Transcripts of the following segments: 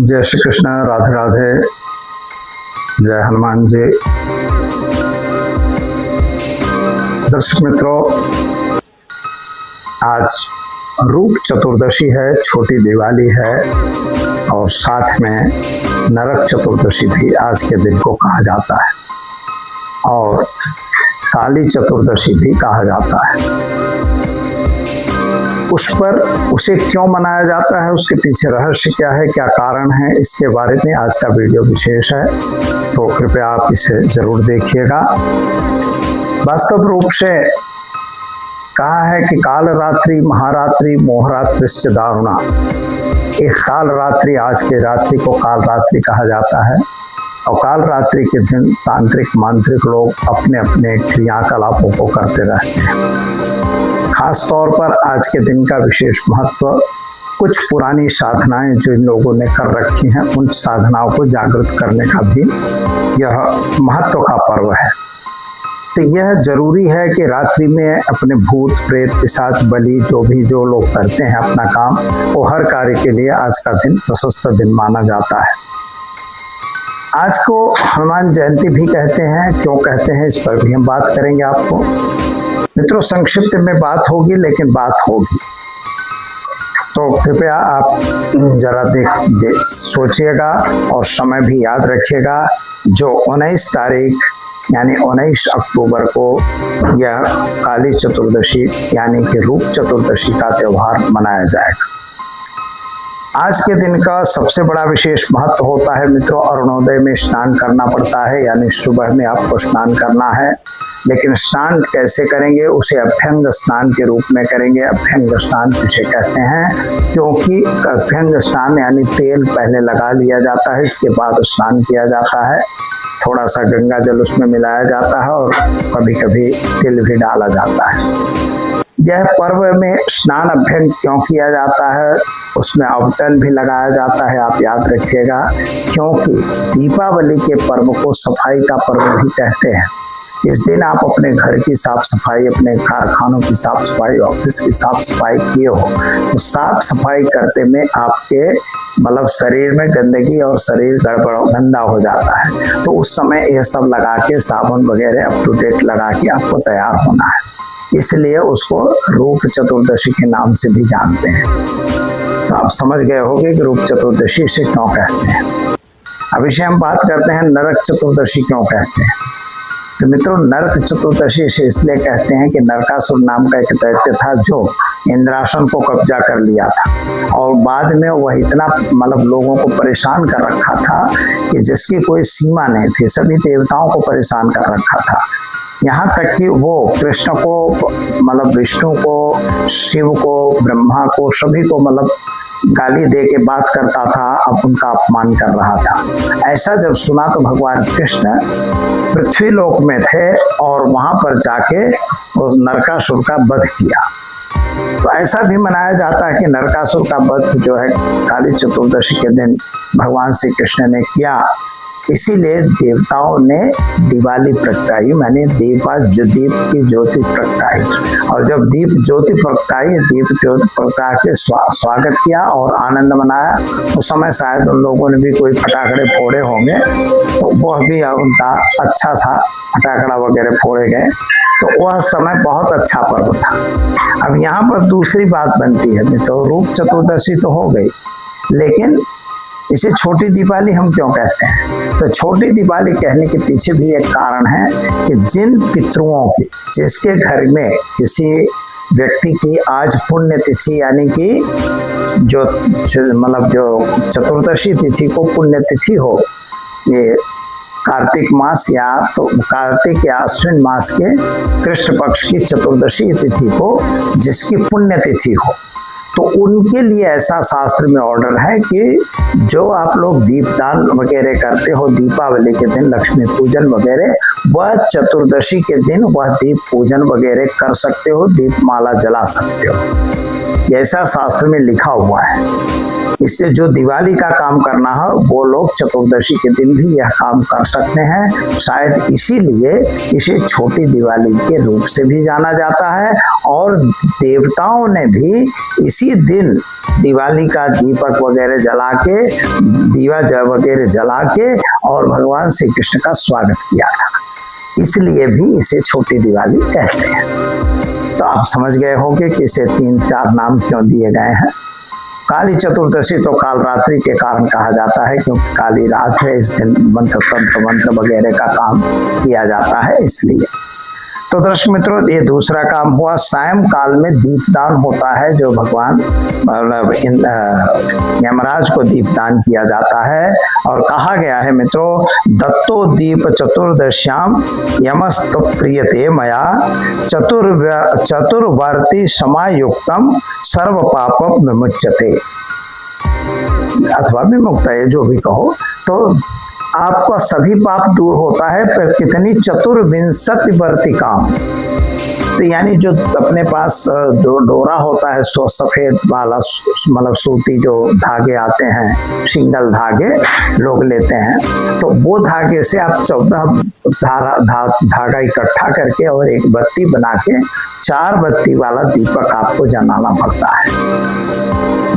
जय श्री कृष्ण, राधे राधे, जय हनुमान जी। दर्शक मित्रों, आज रूप चतुर्दशी है, छोटी दिवाली है और साथ में नरक चतुर्दशी भी आज के दिन को कहा जाता है और काली चतुर्दशी भी कहा जाता है। उसे क्यों मनाया जाता है, उसके पीछे रहस्य क्या है, क्या कारण है, इसके बारे में आज का वीडियो विशेष है, तो कृपया आप इसे जरूर देखिएगा। वास्तव रूप से कहा है कि काल रात्रि महारात्रि मोहरात्रिश्च दारुणा। एक काल रात्रि, आज के रात्रि को काल रात्रि कहा जाता है और काल रात्रि के दिन तांत्रिक मांत्रिक लोग अपने अपने क्रियाकलापों को करते रहते हैं। खास तौर पर आज के दिन का विशेष महत्व कुछ पुरानी साधनाएं जो इन लोगों ने कर रखी हैं, उन साधनाओं को जागृत करने का भी यह महत्व का पर्व है। तो यह जरूरी है कि रात्रि में अपने भूत प्रेत पिशाच बलि जो लोग करते हैं अपना काम, वो हर कार्य के लिए आज का दिन प्रशस्त दिन माना जाता है। आज को हनुमान जयंती भी कहते हैं। क्यों कहते हैं, इस पर भी हम बात करेंगे। आपको मित्रों संक्षिप्त में बात होगी, लेकिन बात होगी, तो कृपया आप जरा देख सोचिएगा और समय भी याद रखिएगा। जो 19 तारीख यानी 19 अक्टूबर को यह काली चतुर्दशी यानी कि रूप चतुर्दशी का त्यौहार मनाया जाएगा। आज के दिन का सबसे बड़ा विशेष महत्व होता है मित्रों, अरुणोदय में स्नान करना पड़ता है, यानी सुबह में आपको स्नान करना है। लेकिन स्नान कैसे करेंगे, उसे अभ्यंग स्नान के रूप में करेंगे। अभ्यंग स्नान किसे कहते हैं, क्योंकि अभ्यंग स्नान यानी तेल पहले लगा लिया जाता है, इसके बाद स्नान किया जाता है। थोड़ा सा गंगा जल उसमें मिलाया जाता है और कभी कभी तिल भी डाला जाता है। यह पर्व में स्नान अभ्यंग क्यों किया जाता है, उसमें अवटन भी लगाया जाता है, आप याद रखिएगा। क्योंकि दीपावली के पर्व को सफाई का पर्व भी कहते हैं। इस दिन आप अपने घर की साफ सफाई, अपने कारखानों की साफ सफाई, ऑफिस की साफ सफाई किए हो, तो साफ सफाई करते में आपके मतलब शरीर में गंदगी और शरीर गड़बड़ गंदा हो जाता है, तो उस समय यह सब लगा के साबुन वगैरह अप टू डेट लगा के आपको तैयार होना है। इसलिए उसको रूप चतुर्दशी के नाम से भी जानते हैं। तो आप समझ गए होंगे कि रूप चतुर्दशी से क्यों कहते हैं। अब इसे हम बात करते हैं नरक चतुर्दशी क्यों कहते हैं। तो मित्रों, नरक चतुर्दशी से इसलिए कहते हैं कि नरकासुर नाम का एक दैत्य था जो इंद्रासन को कब्जा कर लिया था और बाद में वह इतना मतलब लोगों को परेशान कर रखा था कि जिसकी कोई सीमा नहीं थी, सभी देवताओं को परेशान कर रखा था। यहाँ तक कि वो कृष्ण को मतलब विष्णु को, शिव को, ब्रह्मा को, सभी को मतलब गाली दे के बात करता था, अब उनका अपमान कर रहा था। ऐसा जब सुना तो भगवान कृष्ण पृथ्वी लोक में थे और वहां पर जाके उस नरकासुर का वध किया। तो ऐसा भी मनाया जाता है कि नरकासुर का वध जो है काली चतुर्दशी के दिन भगवान श्री कृष्ण ने किया। इसीलिए देवताओं ने दिवाली प्रगटाई, मैंने दीप की ज्योति प्रगटाई, और जब दीप ज्योति प्रगटाई, दीप ज्योति प्रगटा के स्वागत किया और आनंद मनाया। उस समय शायद उन लोगों ने भी कोई फटाखड़े फोड़े होंगे, तो वह भी उनका अच्छा था, फटाखड़ा वगैरह फोड़े गए, तो वह समय बहुत अच्छा पर्व था। अब यहाँ पर दूसरी बात बनती है, तो रूप चतुर्दशी तो हो गई, लेकिन इसे छोटी दिवाली हम क्यों कहते हैं। तो छोटी दिवाली कहने के पीछे भी एक कारण है कि जिन पितरुओं की, जिसके घर में किसी व्यक्ति की आज पुण्य तिथि यानी कि जो मतलब जो चतुर्दशी तिथि को पुण्य तिथि हो, ये कार्तिक मास या तो कार्तिक या अश्विन मास के कृष्ण पक्ष की चतुर्दशी तिथि को जिसकी पुण्य तिथि हो, तो उनके लिए ऐसा शास्त्र में ऑर्डर है कि जो आप लोग दीपदान वगैरह करते हो दीपावली के दिन, लक्ष्मी पूजन वगैरह, वह चतुर्दशी के दिन वह दीप पूजन वगैरह कर सकते हो, दीपमाला जला सकते हो। ऐसा शास्त्र में लिखा हुआ है। इससे जो दिवाली का काम करना है वो लोग चतुर्दशी के दिन भी यह काम कर सकते हैं। शायद इसीलिए इसे छोटी दिवाली के रूप से भी जाना जाता है और देवताओं ने भी इसी दिन दिवाली का दीपक वगैरह जला के, दीवा वगैरह जला के और भगवान श्री कृष्ण का स्वागत किया था, इसलिए भी इसे छोटी दिवाली कहते हैं। तो आप समझ गए होंगे कि इसे 3-4 नाम क्यों दिए गए हैं। काली चतुर्दशी तो काल रात्रि के कारण कहा जाता है, क्योंकि काली रात है, इस दिन मंत्र तंत्र मंत्र वगैरह का काम किया जाता है, इसलिए। तो दर्शक मित्रों, ये दूसरा काम हुआ। सायं काल में दीपदान होता है, जो भगवान मतलब यमराज को दीपदान किया जाता है। और कहा गया है मित्रों, दत्तो दीप चतुर्दश्याम यमस्त प्रियते मया चतुर्वर्ती समायुक्तम सर्व पापम विमुच्यते, अथवा विमुक्त है, जो भी कहो। तो आपका सभी पाप दूर होता है, पर कितनी? चतुर्विंशति वर्ती काम। तो यानी जो अपने पास डोरा होता है, सफेद वाला, मतलब सूती जो धागे आते हैं, सिंगल धागे लोग लेते हैं, तो वो धागे से आप 14 धागा इकट्ठा करके और एक बत्ती बना के 4 बत्ती वाला दीपक आपको जलाना पड़ता है।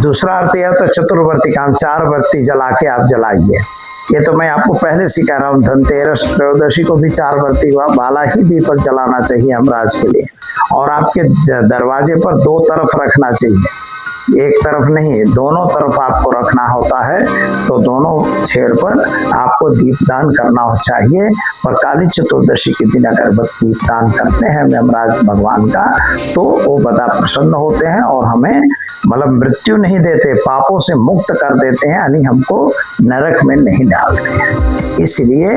दूसरा अर्थ यह तो चतुर्वर्ती काम, 4 बत्ती जला के आप जलाइए। ये तो मैं आपको पहले से कह रहा हूँ, धनतेरस त्रयोदशी को भी 4 बत्ती वाला ही दीपक जलाना चाहिए यमराज के लिए। और आपके दरवाजे पर 2 तरफ रखना चाहिए, एक तरफ नहीं, दोनों तरफ आपको रखना होता है। तो दोनों छेड़ पर आपको दीपदान करना चाहिए। और काली चतुर्दशी के दिन अगर दीपदान करते हैं यमराज भगवान का, तो वो बड़ा प्रसन्न होते हैं और हमें मतलब मृत्यु नहीं देते, पापों से मुक्त कर देते हैं, यानी हमको नरक में नहीं डालते हैं। इसलिए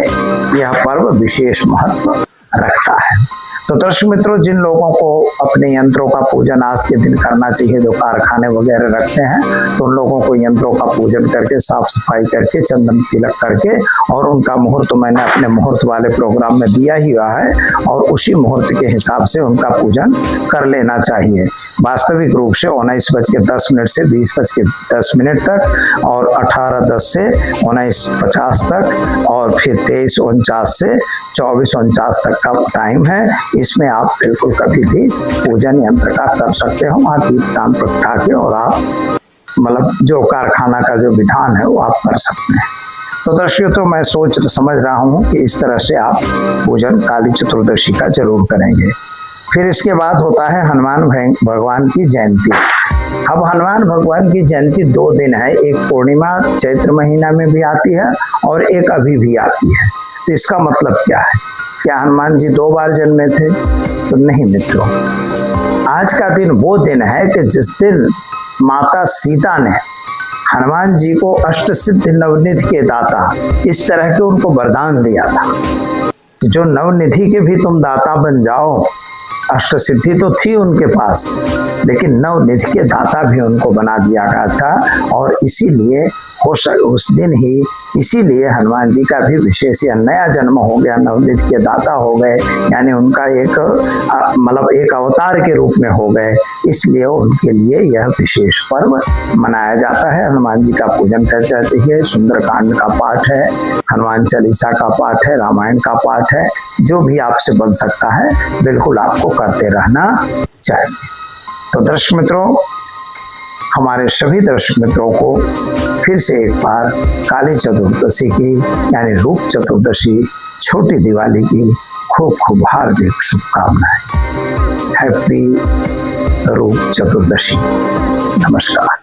यह पर्व विशेष महत्व रखता है। तो दर्शक मित्रों, जिन लोगों को अपने यंत्रों का पूजन आज के दिन करना चाहिए, जो कारखाने वगैरह रखते हैं, तो उन लोगों को यंत्रों का पूजन करके, साफ सफाई करके, चंदन तिलक करके, और उनका मुहूर्त तो मैंने अपने मुहूर्त वाले प्रोग्राम में दिया ही हुआ है, और उसी मुहूर्त के हिसाब से उनका पूजन कर लेना चाहिए। वास्तविक रूप से 19:10 से 20:10 तक, और 18:10 से 19:50 तक, और फिर 23:49 से 24:49 तक का टाइम है। इसमें आप बिल्कुल कभी भी पूजन यंत्र का कर सकते हो, वहाँ दीपदान प्रगटा के, और आप मतलब जो कारखाना का जो विधान है वो आप कर सकते हैं। तो दर्शकों, तो मैं सोच समझ रहा हूँ कि इस तरह से आप पूजन काली चतुर्दशी का जरूर करेंगे। फिर इसके बाद होता है हनुमान भगवान की जयंती। अब हनुमान भगवान की जयंती 2 दिन है, एक पूर्णिमा चैत्र महीना में भी आती है और एक अभी भी आती है। तो इसका मतलब क्या है? क्या हनुमान जी 2 बार जन्मे थे? तो नहीं मित्रों, आज का दिन वो दिन है कि जिस दिन माता सीता ने हनुमान जी को अष्ट सिद्धि नवनिधि के दाता, इस तरह के उनको वरदान दिया था कि जो नवनिधि के भी तुम दाता बन जाओ। अष्ट सिद्धि तो थी उनके पास, लेकिन नवनिधि के दाता भी उनको बना दिया गया था। और इसीलिए उस दिन ही, इसीलिए हनुमान जी का भी विशेष या नया जन्म हो गया, नवनिधि के दाता हो गए, यानी उनका एक मतलब एक अवतार के रूप में हो गए। इसलिए उनके लिए यह विशेष पर्व मनाया जाता है। हनुमान जी का पूजन करना चाहिए। सुंदरकांड का पाठ है, हनुमान चालीसा का पाठ है, रामायण का पाठ है, जो भी आपसे बन सकता है बिल्कुल आपको करते रहना चाहिए। तो दर्शक मित्रों, हमारे सभी दर्शक मित्रों को फिर से एक बार काली चतुर्दशी की, यानी रूप चतुर्दशी, छोटी दिवाली की खूब खूब हार्दिक शुभकामनाएं। हैप्पी रूप चतुर्दशी। नमस्कार।